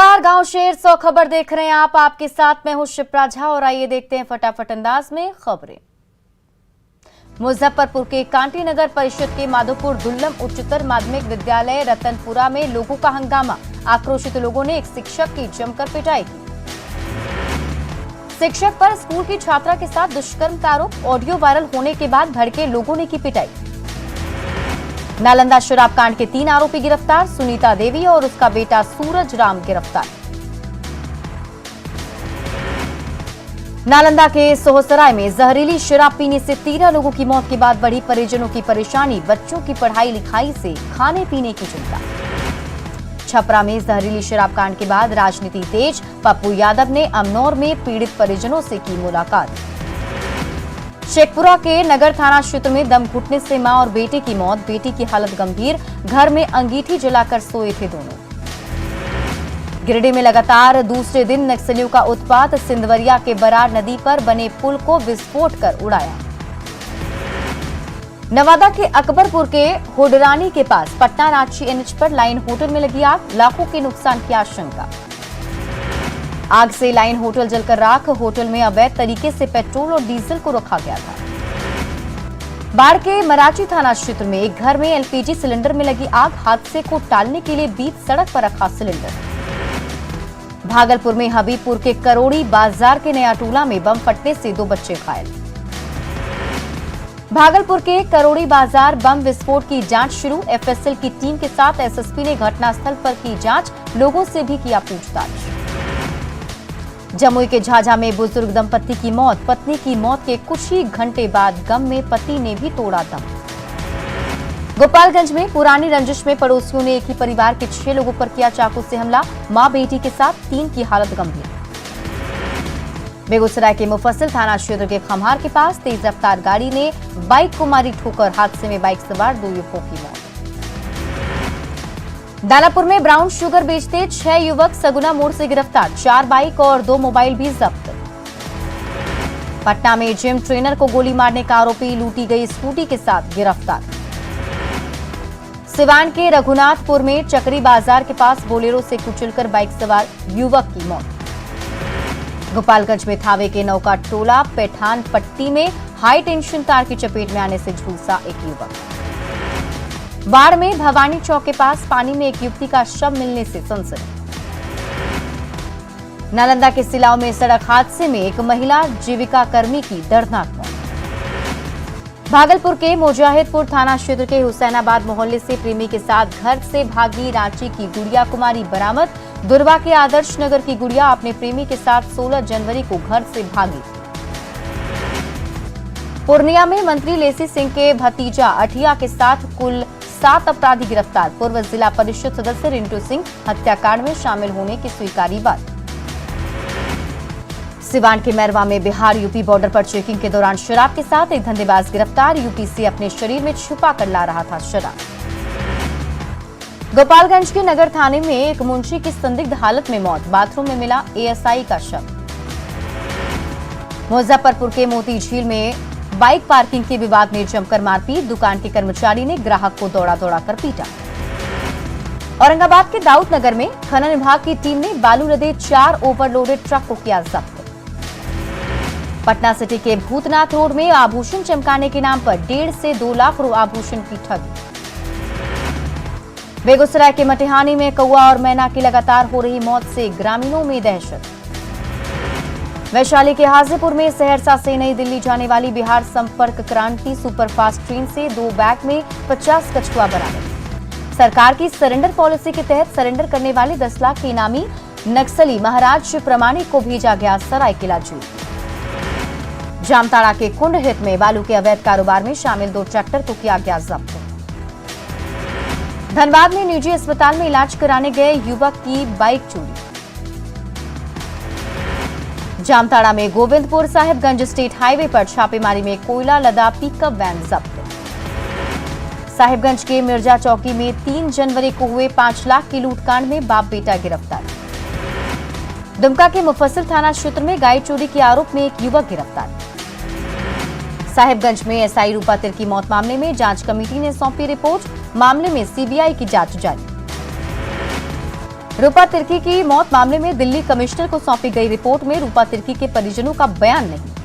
नमस्कार, गांव शेर 100 खबर देख रहे हैं आप। आपके साथ मैं हूं शिप्रा झा और आइए देखते हैं फटाफट अंदाज में खबरें। मुजफ्फरपुर के कांटी नगर परिषद के माधोपुर दुल्लम उच्चतर माध्यमिक विद्यालय रतनपुरा में लोगों का हंगामा। आक्रोशित लोगों ने एक शिक्षक की जमकर पिटाई की। शिक्षक पर स्कूल की छात्रा के साथ दुष्कर्म का आरोप। ऑडियो वायरल होने के बाद भड़के लोगों ने की पिटाई। नालंदा शराब कांड के 3 आरोपी गिरफ्तार। सुनीता देवी और उसका बेटा सूरज राम गिरफ्तार। नालंदा के सोहसराय में जहरीली शराब पीने से 13 लोगों की मौत के बाद बढ़ी परिजनों की परेशानी। बच्चों की पढ़ाई लिखाई से खाने पीने की चिंता। छपरा में जहरीली शराब कांड के बाद राजनीति तेज। पप्पू यादव ने अमनौर में पीड़ित परिजनों से की मुलाकात। शेखपुरा के नगर थाना क्षेत्र में दम घुटने से मां और बेटे की मौत। बेटी की हालत गंभीर। घर में अंगीठी जलाकर सोए थे दोनों। गिरिडीह में लगातार दूसरे दिन नक्सलियों का उत्पात। सिंधवरिया के बरार नदी पर बने पुल को विस्फोट कर उड़ाया। नवादा के अकबरपुर के होडरानी के पास पटना रांची एनएच पर लाइन होटल में लगी आग। लाखों के नुकसान की आशंका। आग से लाइन होटल जलकर राख। होटल में अवैध तरीके से पेट्रोल और डीजल को रखा गया था। बाढ़ के मराची थाना क्षेत्र में एक घर में एलपीजी सिलेंडर में लगी आग। हादसे को टालने के लिए बीच सड़क पर रखा सिलेंडर। भागलपुर में हबीबपुर के करोड़ी बाजार के नया टोला में बम फटने से 2 बच्चे घायल। भागलपुर के करोड़ी बाजार बम विस्फोट की जांच शुरू। एफएसएल की टीम के साथ एसएसपी ने घटनास्थल पर की जांच। लोगों से भी किया पूछताछ। जमुई के झाझा में बुजुर्ग दंपति की मौत। पत्नी की मौत के कुछ ही घंटे बाद गम में पति ने भी तोड़ा दम। गोपालगंज में पुरानी रंजिश में पड़ोसियों ने एक ही परिवार के 6 लोगों पर किया चाकू से हमला। मां बेटी के साथ 3 की हालत गंभीर। बेगूसराय के मुफस्सिल थाना क्षेत्र के खम्हार के पास तेज रफ्तार गाड़ी ने बाइक को मारी ठोकर। हादसे में बाइक सवार 2 युवकों की मौत। दानापुर में ब्राउन शुगर बेचते 6 युवक सगुना मोड़ से गिरफ्तार। 4 बाइक और 2 मोबाइल भी जब्त। पटना में जिम ट्रेनर को गोली मारने का आरोपी लूटी गई स्कूटी के साथ गिरफ्तार। सिवान के रघुनाथपुर में चकरी बाजार के पास बोलेरो से कुचलकर बाइक सवार युवक की मौत। गोपालगंज में थावे के नौका टोला पैठान पट्टी में हाई टेंशन तार की चपेट में आने से झुलसा एक युवक। बाढ़ में भवानी चौक के पास पानी में एक युवती का शव मिलने से सनसनी। नालंदा के सिलाव में सड़क हादसे में एक महिला जीविका कर्मी की दर्दनाक मौत। भागलपुर के मुजाहिदपुर थाना क्षेत्र के हुसैनाबाद मोहल्ले से प्रेमी के साथ घर से भागी रांची की गुड़िया कुमारी बरामद। दुर्वा के आदर्श नगर की गुड़िया अपने प्रेमी के साथ 16 जनवरी को घर से भागी। पूर्णिया में मंत्री लेसी सिंह के भतीजा अठिया के साथ कुल 7 अपराधी गिरफ्तार। पूर्व जिला परिषद सदस्य रिंटू सिंह हत्याकांड में शामिल होने की स्वीकारी बात। सिवान के मैरवा में बिहार यूपी बॉर्डर पर चेकिंग के दौरान शराब के साथ एक धंधेबाज गिरफ्तार। यूपी से अपने शरीर में छुपा कर ला रहा था शराब। गोपालगंज के नगर थाने में एक मुंशी की संदिग्ध हालत में मौत। बाथरूम में मिला एएसआई का शव। मुजफ्फरपुर के मोती झील में बाइक पार्किंग के विवाद में जमकर मारपीट। दुकान के कर्मचारी ने ग्राहक को दौड़ा दौड़ा कर पीटा। औरंगाबाद के दाऊदनगर में खनन विभाग की टीम ने बालू लदे 4 ओवरलोडेड ट्रक को किया जब्त। पटना सिटी के भूतनाथ रोड में आभूषण चमकाने के नाम पर 1.5 से 2 लाख आभूषण की ठगी। बेगूसराय के मटिहानी में कौआ और मैना की लगातार हो रही मौत से ग्रामीणों में दहशत। वैशाली के हाजीपुर में सहरसा से नई दिल्ली जाने वाली बिहार संपर्क क्रांति सुपरफास्ट ट्रेन से 2 बैग में 50 कछुआ बरामद। सरकार की सरेंडर पॉलिसी के तहत सरेंडर करने वाले 10 लाख के इनामी नक्सली महाराज प्रमाणिक को भेजा गया सरायकेला जेल। जामताड़ा के कुंड हित में बालू के अवैध कारोबार में शामिल 2 ट्रैक्टर को किया गया जब्त। धनबाद में निजी अस्पताल में इलाज कराने गए युवक की बाइक चोरी। जामताड़ा में गोविंदपुर साहिबगंज स्टेट हाईवे पर छापेमारी में कोयला लदा पिकअप वैन जब्त। साहिबगंज के मिर्जा चौकी में 3 जनवरी को हुए 5 लाख की लूटकांड में बाप बेटा गिरफ्तार। दुमका के मुफस्सिल थाना क्षेत्र में गाय चोरी के आरोप में एक युवक गिरफ्तार। साहिबगंज में एसआई रूपा तिर की मौत मामले में जांच कमेटी ने सौंपी रिपोर्ट। मामले में सीबीआई की जांच जारी। रूपा तिर्की की मौत मामले में दिल्ली कमिश्नर को सौंपी गई रिपोर्ट में रूपा तिर्की के परिजनों का बयान नहीं।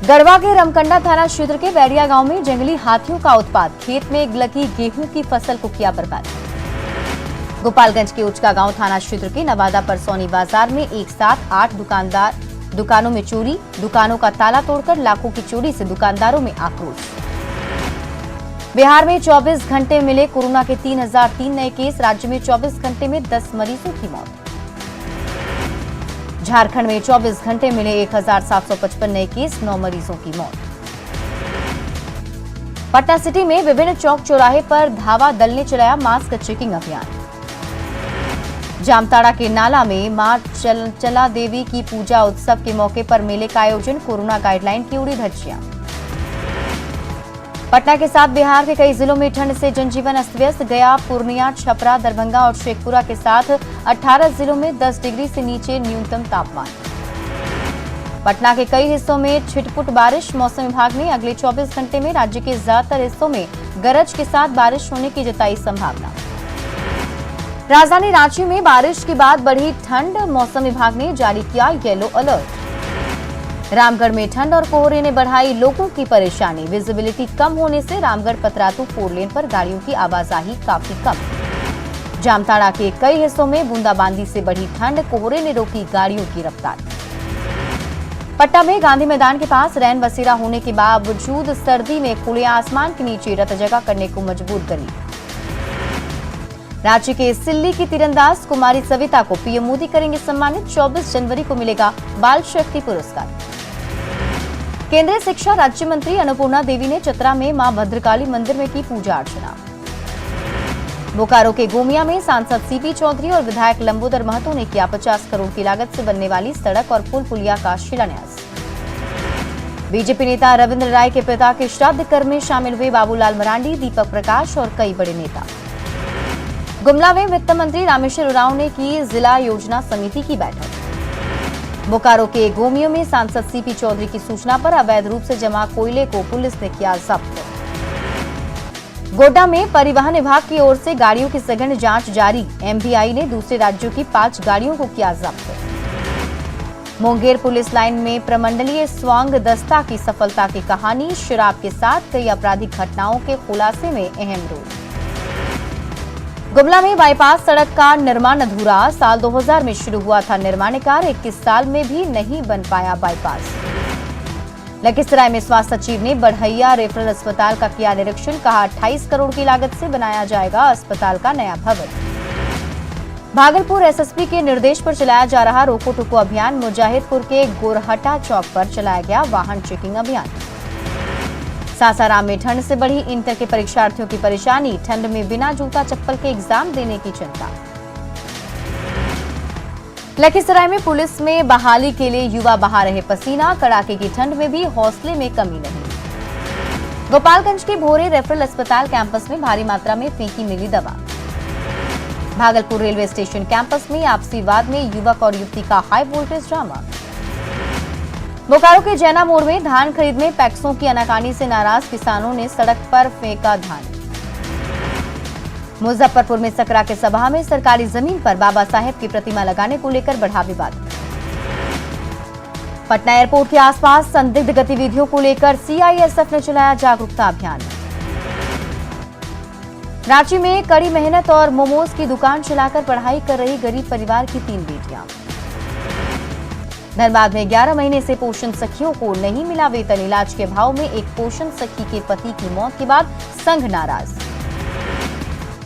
गढ़वा के रमकंडा थाना क्षेत्र के बैरिया गांव में जंगली हाथियों का उत्पात, खेत में लगी गेहूं की फसल को किया बर्बाद। गोपालगंज के उचका गांव थाना क्षेत्र के नवादा परसौनी बाजार में एक साथ 8 दुकानों में चोरी, दुकानों का ताला तोड़कर लाखों की चोरी से दुकानदारों में आक्रोश। बिहार में 24 घंटे मिले कोरोना के 3003 नए केस, राज्य में 24 घंटे में 10 मरीजों की मौत। झारखंड में 24 घंटे मिले 1755 नए केस, 9 मरीजों की मौत। पटना सिटी में विभिन्न चौक चौराहे पर धावा दल ने चलाया मास्क चेकिंग अभियान। जामताड़ा के नाला में मां चला देवी की पूजा उत्सव के मौके पर मेले का आयोजन, कोरोना गाइडलाइन की उड़ी धज्जियां। पटना के साथ बिहार के कई जिलों में ठंड से जनजीवन अस्त व्यस्त, गया, पूर्णिया, छपरा, दरभंगा और शेखपुरा के साथ 18 जिलों में 10 डिग्री से नीचे न्यूनतम तापमान। पटना के कई हिस्सों में छिटपुट बारिश, मौसम विभाग ने अगले 24 घंटे में राज्य के ज्यादातर हिस्सों में गरज के साथ बारिश होने की जताई संभावना। राजधानी रांची में बारिश के बाद बढ़ी ठंड, मौसम विभाग ने जारी किया येलो अलर्ट। रामगढ़ में ठंड और कोहरे ने बढ़ाई लोगों की परेशानी, विजिबिलिटी कम होने से रामगढ़ पतरातू 4 लेन पर गाड़ियों की आवाजाही काफी कम। जामताड़ा के कई हिस्सों में बूंदाबांदी से बढ़ी ठंड, कोहरे ने रोकी गाड़ियों की रफ्तार। पटना में गांधी मैदान के पास रैन बसेरा होने के बावजूद सर्दी में खुले आसमान के नीचे रत जगह करने को मजबूर गली। रांची के सिल्ली की तीरंदाज कुमारी सविता को पीएम मोदी करेंगे सम्मानित, 24 जनवरी को मिलेगा बाल शक्ति पुरस्कार। केंद्रीय शिक्षा राज्य मंत्री अन्नपूर्णा देवी ने चतरा में मां भद्रकाली मंदिर में की पूजा अर्चना। बोकारो के गोमिया में सांसद सीपी चौधरी और विधायक लंबोदर महतो ने किया 50 करोड़ की लागत से बनने वाली सड़क और पुल पुलिया का शिलान्यास। बीजेपी नेता रविंद्र राय के पिता के श्राद्ध कर्म में शामिल हुए बाबूलाल मरांडी, दीपक प्रकाश और कई बड़े नेता। गुमला में वित्त मंत्री रामेश्वर उरांव ने की जिला योजना समिति की बैठक। बोकारो के गोमियों में सांसद सीपी चौधरी की सूचना पर अवैध रूप से जमा कोयले को पुलिस ने किया जब्त। गोड्डा में परिवहन विभाग की ओर से गाड़ियों की सघन जांच जारी, एमवीआई ने दूसरे राज्यों की 5 गाड़ियों को किया जब्त। मुंगेर पुलिस लाइन में प्रमंडलीय स्वांग दस्ता की सफलता की कहानी, शराब के साथ कई आपराधिक घटनाओं के खुलासे में अहम रोल। गुमला में बाईपास सड़क का निर्माण अधूरा, साल 2000 में शुरू हुआ था निर्माण कार्य, 21 साल में भी नहीं बन पाया बाईपास। लखीसराय में स्वास्थ्य सचिव ने बढ़ैया रेफरल अस्पताल का किया निरीक्षण, कहा 28 करोड़ की लागत से बनाया जाएगा अस्पताल का नया भवन। भागलपुर एसएसपी के निर्देश पर चलाया जा रहा रोको टोको अभियान, मुजाहिदपुर के गोरहटा चौक पर चलाया गया वाहन चेकिंग अभियान। सासाराम में ठंड से बढ़ी इंटर के परीक्षार्थियों की परेशानी, ठंड में बिना जूता चप्पल के एग्जाम देने की चिंता। लखीसराय में पुलिस में बहाली के लिए युवा बहा रहे पसीना, कड़ाके की ठंड में भी हौसले में कमी नहीं। गोपालगंज के भोरे रेफरल अस्पताल कैंपस में भारी मात्रा में फेंकी मिली दवा। भागलपुर रेलवे स्टेशन कैंपस में आपसी विवाद में युवक और युवती का हाई वोल्टेज ड्रामा। बोकारो के जैना मोड़ में धान खरीद में पैक्सों की आनाकानी से नाराज किसानों ने सड़क पर फेंका धान। मुजफ्फरपुर में सकरा के सभा में सरकारी जमीन पर बाबा साहेब की प्रतिमा लगाने को लेकर बढ़ा विवाद। पटना एयरपोर्ट के आसपास संदिग्ध गतिविधियों को लेकर सीआईएसएफ ने चलाया जागरूकता अभियान। रांची में कड़ी मेहनत और मोमोज की दुकान चलाकर पढ़ाई कर रही गरीब परिवार की 3 बेटियां। धनबाद में 11 महीने से पोषण सखियों को नहीं मिला वेतन, इलाज के अभाव में एक पोषण सखी के पति की मौत के बाद संघ नाराज।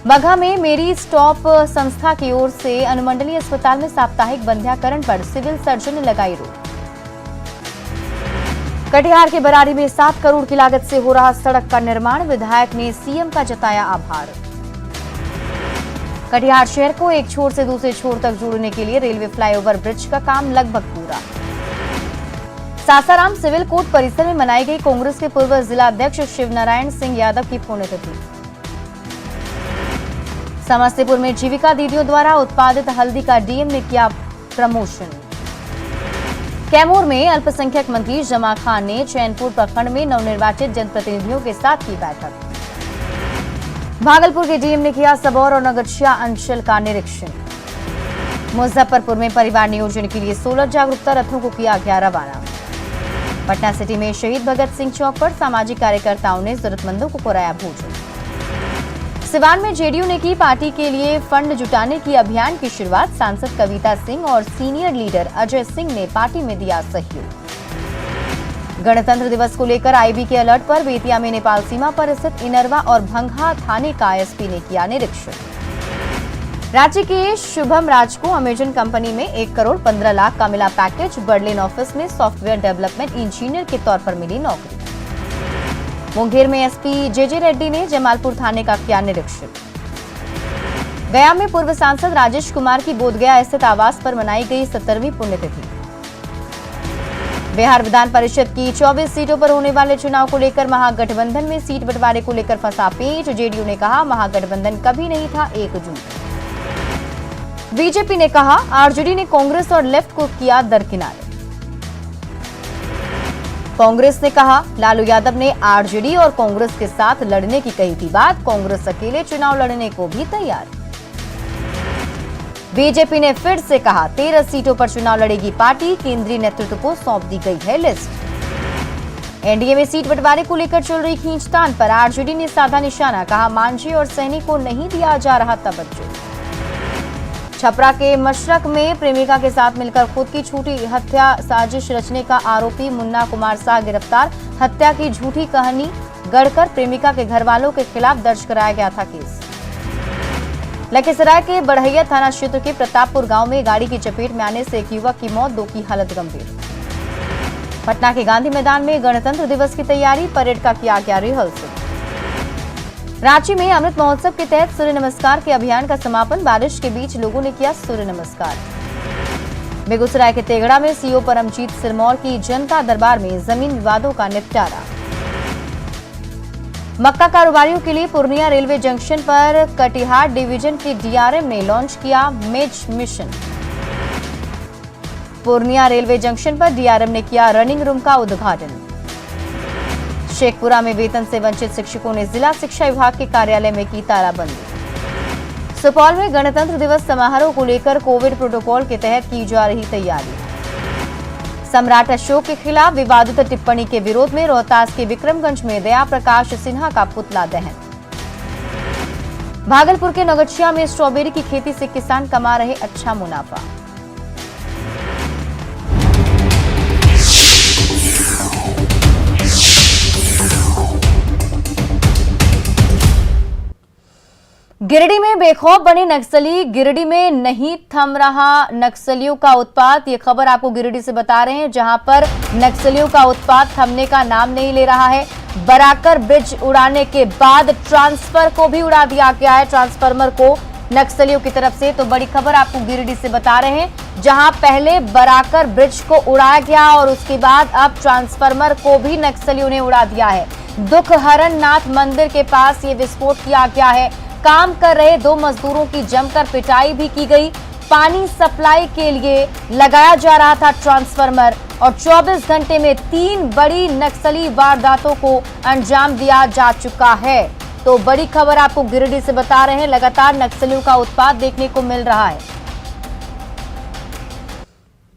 बगहा में मेरी स्टॉप संस्था की ओर से अनुमंडलीय अस्पताल में साप्ताहिक बंध्याकरण पर सिविल सर्जन ने लगाई रोक। कटिहार के बरारी में 7 करोड़ की लागत से हो रहा सड़क का निर्माण, विधायक ने सीएम का जताया आभार। कटिहार शहर को एक छोर से दूसरे छोर तक जोड़ने के लिए रेलवे फ्लाईओवर ब्रिज का काम लगभग पूरा। सासाराम सिविल कोर्ट परिसर में मनाई गई कांग्रेस के पूर्व जिला अध्यक्ष शिवनारायण सिंह यादव की पुण्यतिथि। समस्तीपुर में जीविका दीदियों द्वारा उत्पादित हल्दी का डीएम ने किया प्रमोशन। कैमूर में अल्पसंख्यक मंत्री जमा खान ने चैनपुर प्रखंड में नवनिर्वाचित जनप्रतिनिधियों के साथ की बैठक। भागलपुर के डीएम ने किया सबौर और नगरचिया अंचल का निरीक्षण। मुजफ्फरपुर में परिवार नियोजन के लिए 16 जागरूकता रथों को किया गया रवाना। पटना सिटी में शहीद भगत सिंह चौक पर सामाजिक कार्यकर्ताओं ने जरूरतमंदों को कराया भोजन। सिवान में जेडीयू ने की पार्टी के लिए फंड जुटाने की अभियान की शुरुआत। सांसद कविता सिंह और सीनियर लीडर अजय सिंह ने पार्टी में दिया सहयोग। गणतंत्र दिवस को लेकर आईबी के अलर्ट पर बेतिया में नेपाल सीमा पर स्थित इनरवा और भंगहा थाने का एसपी ने किया निरीक्षण। रांची के शुभम राज को अमेजन कंपनी में 1 करोड़ 15 लाख का मिला पैकेज। बर्लिन ऑफिस में सॉफ्टवेयर डेवलपमेंट इंजीनियर के तौर पर मिली नौकरी। मुंगेर में एसपी जेजे रेड्डी ने जमालपुर थाने का किया निरीक्षण। गया में पूर्व सांसद राजेश कुमार की बोधगया स्थित आवास पर मनाई गई 70वीं पुण्यतिथि। बिहार विधान परिषद की 24 सीटों पर होने वाले चुनाव को लेकर महागठबंधन में सीट बंटवारे को लेकर फंसा पेच। जेडीयू ने कहा महागठबंधन कभी नहीं था एकजुट। बीजेपी ने कहा आरजेडी ने कांग्रेस और लेफ्ट को किया दरकिनारे। कांग्रेस ने कहा लालू यादव ने आरजेडी और कांग्रेस के साथ लड़ने की कही थी बात। कांग्रेस अकेले चुनाव लड़ने को भी तैयार। बीजेपी ने फिर से कहा 13 सीटों पर चुनाव लड़ेगी पार्टी। केंद्रीय नेतृत्व को सौंप दी गई है लिस्ट। एनडीए में सीट बंटवारे को लेकर चल रही खींचतान पर आरजेडी ने साधा निशाना। कहा मांझी और सैनी को नहीं दिया जा रहा तवज्जो। छपरा के मशरक में प्रेमिका के साथ मिलकर खुद की झूठी हत्या साजिश रचने का आरोपी मुन्ना कुमार शाह गिरफ्तार। हत्या की झूठी कहानी गढ़कर प्रेमिका के घर वालों के खिलाफ दर्ज कराया गया था केस। लखीसराय के बढ़ैया थाना क्षेत्र के प्रतापपुर गांव में गाड़ी की चपेट में आने से एक युवक की मौत, 2 की हालत गंभीर। पटना के गांधी मैदान में गणतंत्र दिवस की तैयारी, परेड का किया गया रिहर्सल। रांची में अमृत महोत्सव के तहत सूर्य नमस्कार के अभियान का समापन। बारिश के बीच लोगों ने किया सूर्य नमस्कार। बेगूसराय के तेघड़ा में सीओ परमजीत सिरमौर की जनता दरबार में जमीन विवादों का निपटारा। मक्का कारोबारियों के लिए पूर्णिया रेलवे जंक्शन पर कटिहार डिवीजन के डीआरएम ने लॉन्च किया मेज मिशन। पूर्णिया रेलवे जंक्शन पर डीआरएम ने किया रनिंग रूम का उद्घाटन। शेखपुरा में वेतन से वंचित शिक्षकों ने जिला शिक्षा विभाग के कार्यालय में की तालाबंदी। सुपौल में गणतंत्र दिवस समारोह को लेकर कोविड प्रोटोकॉल के तहत की जा रही तैयारी। सम्राट अशोक के खिलाफ विवादित टिप्पणी के विरोध में रोहतास के विक्रमगंज में दया प्रकाश सिन्हा का पुतला दहन। भागलपुर के नगरचिया में स्ट्रॉबेरी की खेती से किसान कमा रहे अच्छा मुनाफा। गिरिडीह में बेखौफ बने नक्सली। गिरिडीह में नहीं थम रहा नक्सलियों का उत्पात। ये खबर आपको गिरिडीह से बता रहे हैं, जहां पर नक्सलियों का उत्पात थमने का नाम नहीं ले रहा है। बराकर ब्रिज उड़ाने के बाद ट्रांसफर को भी उड़ा दिया गया है, ट्रांसफार्मर को नक्सलियों की तरफ से। तो बड़ी खबर आपको गिरिडीह से बता रहे हैं, जहां पहले बराकर ब्रिज को उड़ाया गया और उसके बाद अब ट्रांसफार्मर को भी नक्सलियों ने उड़ा दिया है। दुखहरण नाथ मंदिर के पास ये विस्फोट किया गया है। काम कर रहे 2 मजदूरों की जमकर पिटाई भी की गई। पानी सप्लाई के लिए लगाया जा रहा था ट्रांसफार्मर और 24 घंटे में 3 बड़ी नक्सली वारदातों को अंजाम दिया जा चुका है। तो बड़ी खबर आपको गिरिडीह से बता रहे हैं, लगातार नक्सलियों का उत्पात देखने को मिल रहा है।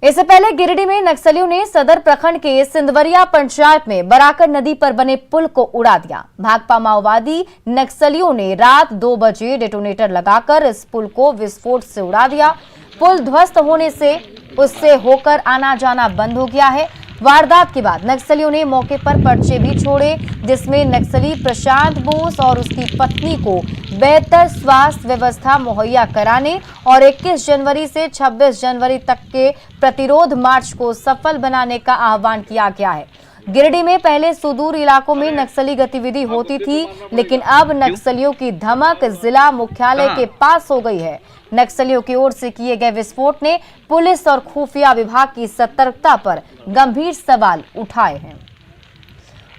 इससे पहले गिरिडीह में नक्सलियों ने सदर प्रखंड के सिंधवरिया पंचायत में बराकर नदी पर बने पुल को उड़ा दिया। भाकपा माओवादी नक्सलियों ने रात 2 बजे डेटोनेटर लगाकर इस पुल को विस्फोट से उड़ा दिया। पुल ध्वस्त होने से उससे होकर आना जाना बंद हो गया है। वारदात के बाद नक्सलियों ने मौके पर पर्चे भी छोड़े, जिसमें नक्सली प्रशांत बोस और उसकी पत्नी को बेहतर स्वास्थ्य व्यवस्था मुहैया कराने और 21 जनवरी से 26 जनवरी तक के प्रतिरोध मार्च को सफल बनाने का आह्वान किया गया है। गिरिडीह में पहले सुदूर इलाकों में नक्सली गतिविधि होती थी, लेकिन अब नक्सलियों की धमक जिला मुख्यालय के पास हो गई है। नक्सलियों की ओर से किए गए विस्फोट ने पुलिस और खुफिया विभाग की सतर्कता पर गंभीर सवाल उठाए हैं।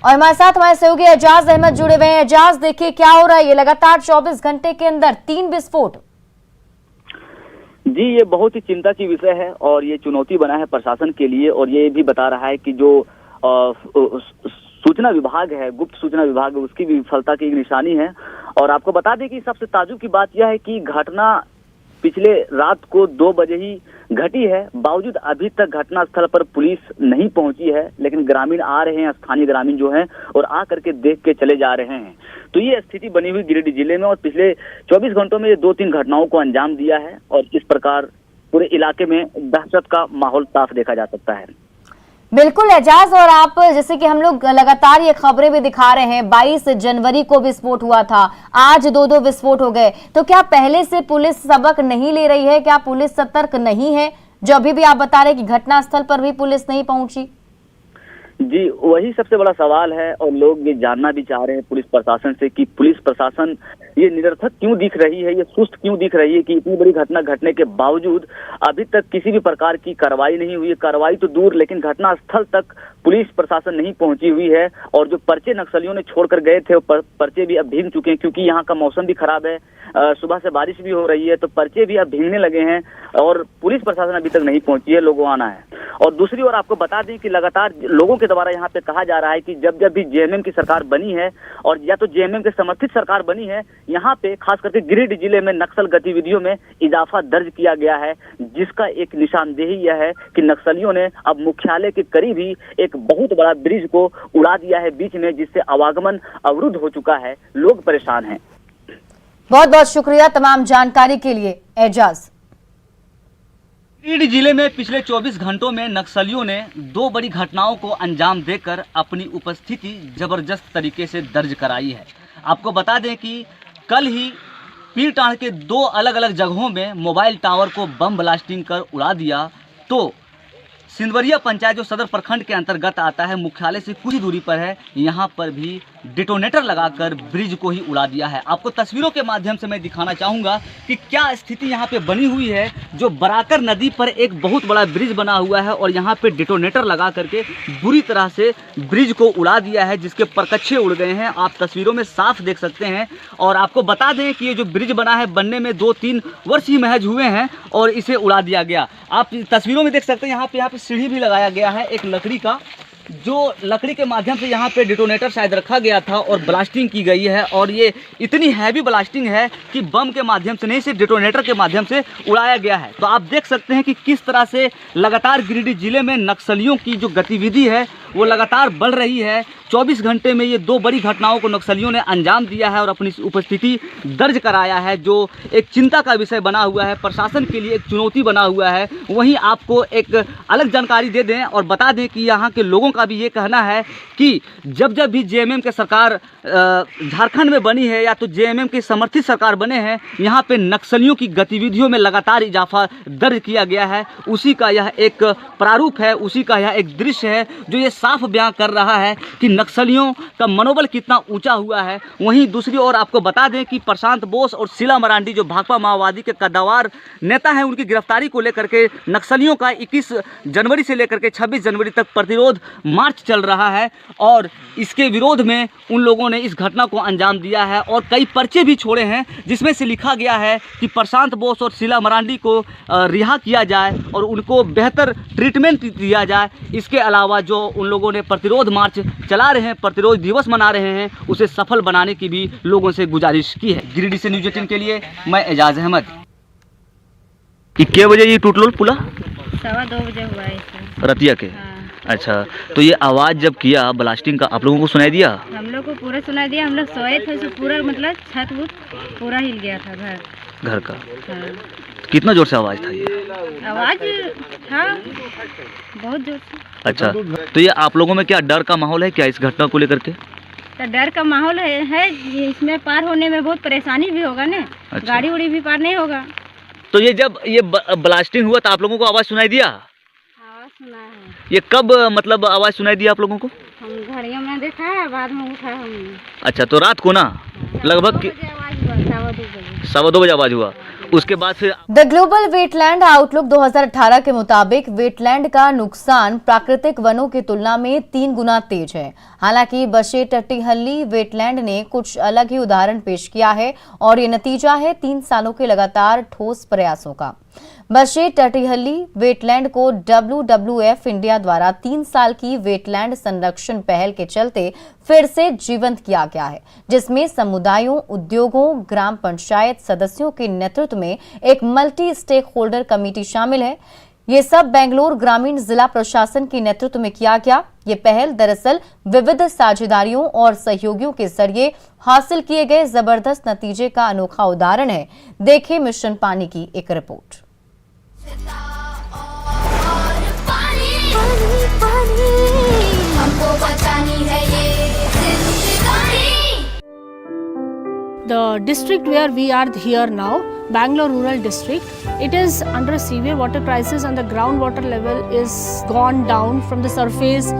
और हमारे साथ हमारे सहयोगी एजाज अहमद जुड़े हुए हैं। एजाज, देखिए क्या हो रहा है, ये लगातार 24 घंटे के अंदर 3 विस्फोट। जी, ये बहुत ही चिंता की विषय है और ये चुनौती बना है प्रशासन के लिए। और ये भी बता रहा है कि जो सूचना विभाग है, गुप्त सूचना विभाग है, उसकी भी विफलता की एक निशानी है। और आपको बता दें कि सबसे ताजुब की बात यह है कि घटना पिछले रात को 2 बजे ही घटी है, बावजूद अभी तक घटना स्थल पर पुलिस नहीं पहुंची है। लेकिन ग्रामीण आ रहे हैं, स्थानीय ग्रामीण जो हैं, और आ करके देख के चले जा रहे हैं। तो ये स्थिति बनी हुई गिरिडीह जिले में, और पिछले 24 घंटों में ये 2-3 घटनाओं को अंजाम दिया है, और इस प्रकार पूरे इलाके में दहशत का माहौल साफ देखा जा सकता है। बिल्कुल एजाज, और आप जैसे कि हम लोग लगातार ये खबरें भी दिखा रहे हैं, 22 जनवरी को विस्फोट हुआ था, आज 2 विस्फोट हो गए। तो क्या पहले से पुलिस सबक नहीं ले रही है? क्या पुलिस सतर्क नहीं है, जो अभी भी आप बता रहे हैं कि घटनास्थल पर भी पुलिस नहीं पहुंची? जी, वही सबसे बड़ा सवाल है, और लोग ये जानना भी चाह रहे हैं पुलिस प्रशासन से कि पुलिस प्रशासन ये निरर्थक क्यों दिख रही है, ये सुस्त क्यों दिख रही है कि इतनी बड़ी घटना घटने के बावजूद अभी तक किसी भी प्रकार की कार्रवाई नहीं हुई है। कार्रवाई तो दूर, लेकिन घटना स्थल तक पुलिस प्रशासन नहीं पहुंची हुई है। और जो पर्चे नक्सलियों ने छोड़कर गए थे, वो पर्चे भी अब भीग चुके हैं, क्योंकि यहाँ का मौसम भी खराब है, सुबह से बारिश भी हो रही है, तो पर्चे भी अब भीगने लगे हैं, और पुलिस प्रशासन अभी तक नहीं पहुंची है, लोगों आना है। और दूसरी ओर आपको बता दें कि लगातार लोगों के द्वारा यहाँ पे कहा जा रहा है कि जब जब भी जेएमएम की सरकार बनी है, और या तो जेएमएम के समर्थित सरकार बनी है, यहाँ पे खास करके गिरिडीह जिले में नक्सल गतिविधियों में इजाफा दर्ज किया गया है, जिसका एक निशानदेही यह है कि नक्सलियों ने अब मुख्यालय के करीब ही एक बहुत बड़ा ब्रिज को उड़ा दिया है बीच में, जिससे आवागमन अवरुद्ध हो चुका है, लोग परेशान हैं। बहुत बहुत शुक्रिया तमाम जानकारी के लिए एजाज। गिरिडीह जिले में पिछले 24 घंटों में नक्सलियों ने 2 बड़ी घटनाओं को अंजाम देकर अपनी उपस्थिति जबरदस्त तरीके से दर्ज कराई है। आपको बता दें कि कल ही पीरटांड के 2 अलग अलग जगहों में मोबाइल टावर को बम ब्लास्टिंग कर उड़ा दिया। तो सिंदवरिया पंचायत जो सदर प्रखंड के अंतर्गत आता है, मुख्यालय से कुछ दूरी पर है, यहाँ पर भी डिटोनेटर लगाकर ब्रिज को ही उड़ा दिया है। आपको तस्वीरों के माध्यम से मैं दिखाना चाहूँगा कि क्या स्थिति यहाँ पे बनी हुई है। जो बराकर नदी पर एक बहुत बड़ा ब्रिज बना हुआ है, और यहाँ पे डिटोनेटर लगा करके बुरी तरह से ब्रिज को उड़ा दिया है, जिसके परकच्छे उड़ गए हैं, आप तस्वीरों में साफ देख सकते हैं। और आपको बता दें कि ये जो ब्रिज बना है, बनने में 2-3 वर्ष ही महज हुए हैं, और इसे उड़ा दिया गया। आप तस्वीरों में देख सकते हैं, यहाँ पे सीढ़ी भी लगाया गया है एक लकड़ी का, जो लकड़ी के माध्यम से यहाँ पे डिटोनेटर शायद रखा गया था, और ब्लास्टिंग की गई है। और ये इतनी हैवी ब्लास्टिंग है कि बम के माध्यम से नहीं, सिर्फ डिटोनेटर के माध्यम से उड़ाया गया है। तो आप देख सकते हैं कि किस तरह से लगातार गिरिडीह जिले में नक्सलियों की जो गतिविधि है वो लगातार बढ़ रही है। 24 घंटे में ये 2 बड़ी घटनाओं को नक्सलियों ने अंजाम दिया है और अपनी उपस्थिति दर्ज कराया है, जो एक चिंता का विषय बना हुआ है, प्रशासन के लिए एक चुनौती बना हुआ है। वहीं आपको एक अलग जानकारी दे दें और बता दें कि यहाँ के लोगों का भी ये कहना है कि जब जब भी जेएमएम की सरकार झारखंड में बनी है, या तो जेएमएम की समर्थित सरकार बने हैं, यहाँ पे नक्सलियों की गतिविधियों में लगातार इजाफा दर्ज किया गया है। उसी का यह एक प्रारूप है, उसी का यह एक दृश्य है, जो ये साफ बयां कर रहा है कि नक्सलियों का मनोबल कितना ऊंचा हुआ है। वहीं दूसरी ओर आपको बता दें कि प्रशांत बोस और शीला मरांडी, जो भाकपा माओवादी के कद्दावर नेता हैं, उनकी गिरफ्तारी को लेकर के नक्सलियों का 21 जनवरी से लेकर के 26 जनवरी तक प्रतिरोध मार्च चल रहा है, और इसके विरोध में उन लोगों ने इस घटना को अंजाम दिया है और कई पर्चे भी छोड़े हैं, जिसमें से लिखा गया है कि प्रशांत बोस और शीला मरांडी को रिहा किया जाए और उनको बेहतर ट्रीटमेंट दिया जाए। इसके अलावा जो उन लोगों ने प्रतिरोध मार्च चला रहे हैं, प्रतिरोध दिवस मना रहे हैं, उसे सफल बनाने की भी लोगों से गुजारिश की है। गिरिडीह से न्यूज़ 18 के लिए मैं एजाज अहमद। कितने बजे ये टूटलोल पुला? 2:15 बजे हुआ है रतिया के। हाँ। अच्छा, तो ये आवाज़ जब किया ब्लास्टिंग का, आप लोगों को सुनाई दिया? हम लोग को पूरा सुनाई दिया, हम लोग सोए थे, तो पूरा मतलब छत पूरा हिल गया था घर का। हाँ। कितना जोर से आवाज़ था ये? आवाज़ था बहुत जोर से। अच्छा, तो ये आप लोगों में क्या डर का माहौल है क्या इस घटना को लेकर के? तो डर का माहौल है, इसमें पार होने में बहुत परेशानी भी होगा ना। अच्छा। गाड़ी उड़ी भी पार नहीं होगा। तो ये जब ये ब्लास्टिंग हुआ तो आप लोगों को आवाज़ सुनाई दिया? आवाज़ सुना है। ये कब मतलब आवाज़ सुनाई दिया आप लोगों को? हम घड़ियों में देखा है, बाद में उठा हमने। अच्छा, तो रात को ना लगभग 2:15 बजे आवाज़ हुआ। उसके बाद फिर द ग्लोबल वेटलैंड आउटलुक 2018 के मुताबिक वेटलैंड का नुकसान प्राकृतिक वनों की तुलना में 3 गुना तेज है। हालांकि बशेट्टीहल्ली वेटलैंड ने कुछ अलग ही उदाहरण पेश किया है और ये नतीजा है 3 सालों के लगातार ठोस प्रयासों का। बशे टटीहल्ली वेटलैंड को WWF इंडिया द्वारा 3 साल की वेटलैंड संरक्षण पहल के चलते फिर से जीवंत किया गया है, जिसमें समुदायों, उद्योगों, ग्राम पंचायत सदस्यों के नेतृत्व में एक मल्टी स्टेक होल्डर कमेटी शामिल है। ये सब बेंगलुरु ग्रामीण जिला प्रशासन के नेतृत्व में किया गया। ये पहल दरअसल विविध साझेदारियों और सहयोगियों के जरिए हासिल किए गए जबरदस्त नतीजे का अनोखा उदाहरण है। देखिए मिशन पानी की एक report. The district where we are here now, Bangalore Rural District, it is under a severe water crisis and the groundwater level is gone down from the surface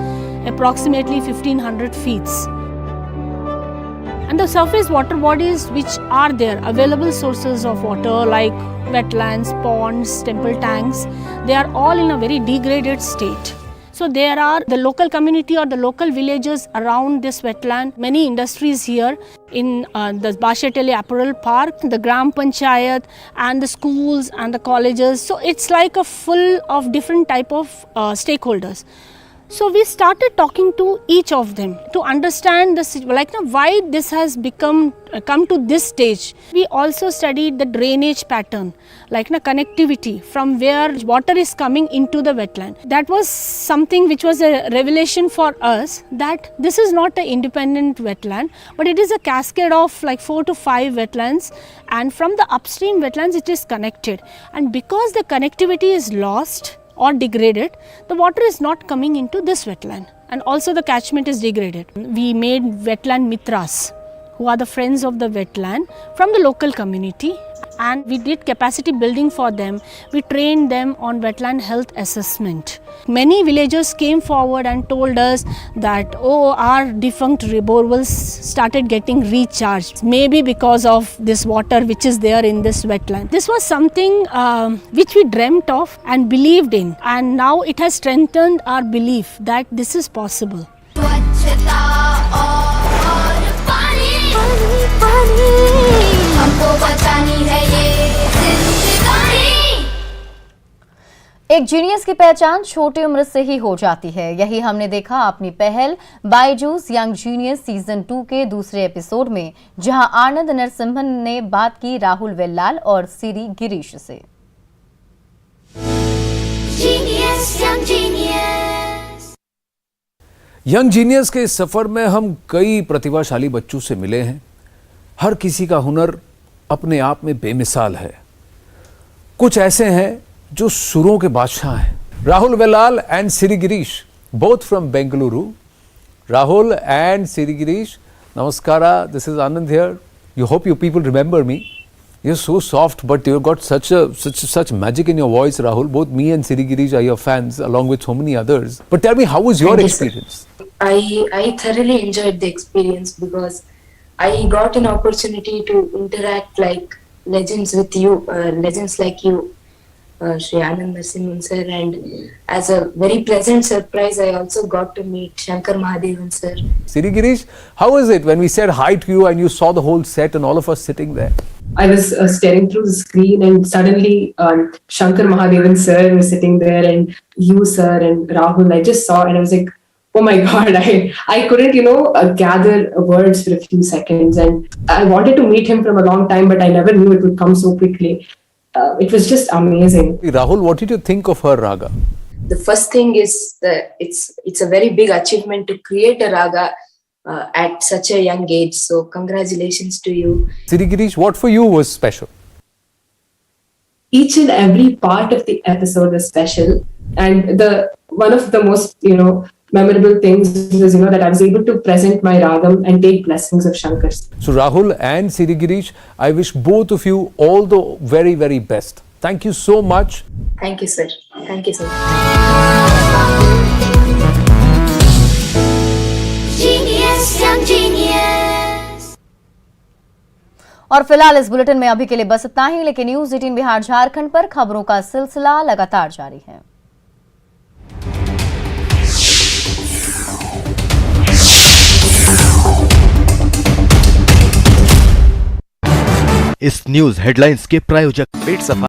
approximately 1500 feet. And the surface water bodies which are there, available sources of water like wetlands, ponds, temple tanks, they are all in a very degraded state. So there are the local community or the local villages around this wetland, many industries here in the Bashetele Apparel Park, the Gram Panchayat and the schools and the colleges. So it's like a full of different type of stakeholders. So we started talking to each of them to understand why this has come to this stage. We also studied the drainage pattern, connectivity from where water is coming into the wetland. That was something which was a revelation for us, that this is not an independent wetland, but it is a cascade of 4 to 5 wetlands, and from the upstream wetlands it is connected. And because the connectivity is lost or degraded, the water is not coming into this wetland, and also the catchment is degraded. We made wetland mitras, who are the friends of the wetland from the local community, and we did capacity building for them. We trained them on wetland health assessment. Many villagers came forward and told us that, our defunct borewells started getting recharged, maybe because of this water which is there in this wetland. This was something which we dreamt of and believed in, and now it has strengthened our belief that this is possible. एक genius की पहचान छोटी उम्र से ही हो जाती है। यही हमने देखा अपनी पहल बायजूस यंग जीनियस सीजन 2 के दूसरे एपिसोड में, जहां आनंद नरसिम्हन ने बात की राहुल वेल्लाल और सिरी गिरीश से। यंग जीनियस के इस सफर में हम कई प्रतिभाशाली बच्चों से मिले हैं। हर किसी का हुनर अपने आप में बेमिसाल है। कुछ ऐसे हैं जो सुरों के बादशाह हैं। Rahul Vellal and Siri Girish, both from Bengaluru. Rahul and Siri Girish, namaskara, this is Anand here. You hope you people remember me. You're so soft, but you've got such magic in your voice, Rahul. Both me and Siri Girish are your fans, along with so many others. But tell me, how was your experience? I thoroughly enjoyed the experience because I got an opportunity to interact like legends with you, legends like you, Shri Anand Narasimhan sir, and as a very pleasant surprise, I also got to meet Shankar Mahadevan sir. Siri Girish, how was it when we said hi to you and you saw the whole set and all of us sitting there? I was staring through the screen and suddenly Shankar Mahadevan sir was sitting there and you sir and Rahul, I just saw and I was like, oh my God, I couldn't, gather words for a few seconds, and I wanted to meet him from a long time, but I never knew it would come so quickly. It was just amazing. Rahul, what did you think of her raga? The first thing is that it's a very big achievement to create a raga at such a young age. So congratulations to you. Siri Girish, what for you was special? Each and every part of the episode was special, and one of the most memorable things was that I was able to present my ragam and take blessings of Shankar. So Rahul and Siri Girish, I wish both of you all the very, very best. Thank you so much. Thank you, sir. Thank you, sir. Genius, young genius. और फिलहाल इस bulletin में अभी के लिए बस इतना ही, लेकिन न्यूज़ 18 बिहार झारखंड पर खबरों का सिलसिला लगातार जारी है। इस न्यूज हेडलाइंस के प्रायोजक